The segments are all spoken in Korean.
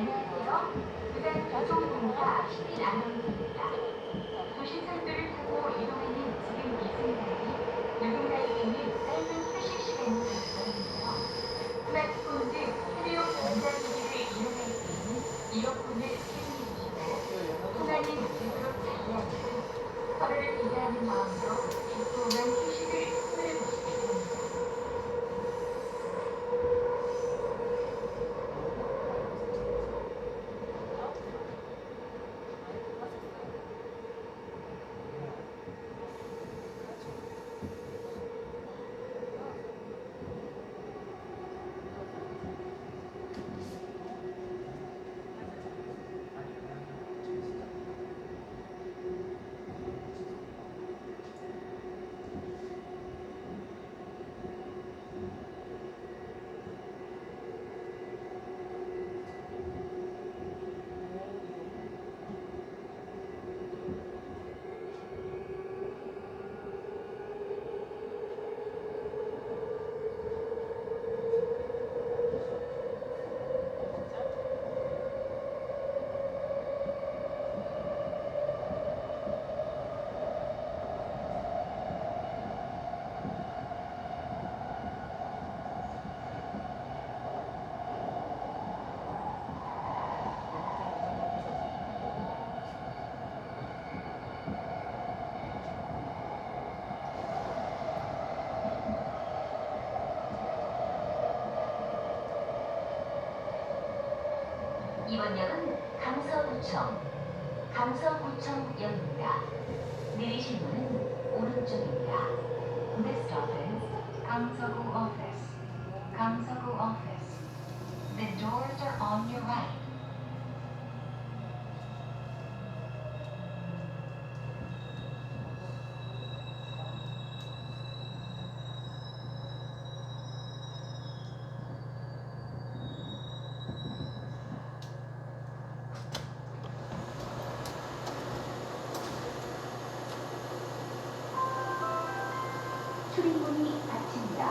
안녕하세요. 부산 교통공사 시민 아나운서입니다. 도시철도를 타고 이동하는 지금 이 순간이 누군가에게는 짧은 휴식 시간이 될 수 있는데요. 스마트폰 등 스테레오 전자기기를 이용할 때에는 이어폰을 사용해 주시고 통화는 되도록 자제하시고 서로를 기대하는 마음으로 적당한 휴식을 선물해 보시기 바랍니다. 이번 역은 강서구청역입니다. 내리실 문은 오른쪽입니다. This stop is 강서구 office. 강서구 office. The doors are on your right. 출입문이 닫힙니다.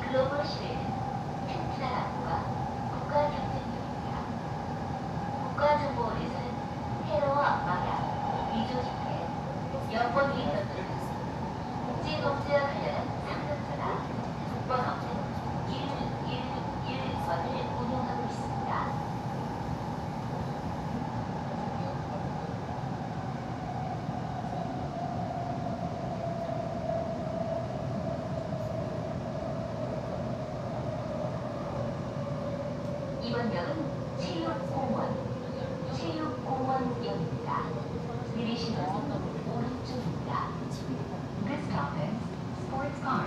글로벌 시대는 튼튼한 안보와 국가 경쟁력입니다. 국가정보원에서는 테러와 망약, 위조집회, 여권 이행 등등 국제범죄와 관련한 상담사나 국번 없는 111번을 운영하고 있습니다. 이번 역은 체육공원역입니다. 내리실 문은 오른쪽입니다. This stop is Sports Complex.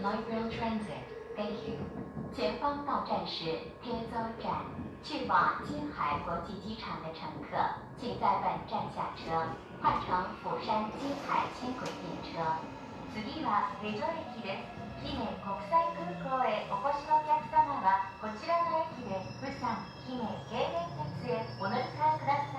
Light Rail Transit. Thank you. 前方到站是天州站，去往金海国际机场的乘客，请在本站下车，换乘釜山金海轻轨电车。次はレジョ駅です。姫国際空港へお越しのお客様はこちらの駅で釜山姫京電鉄へお乗り換えください。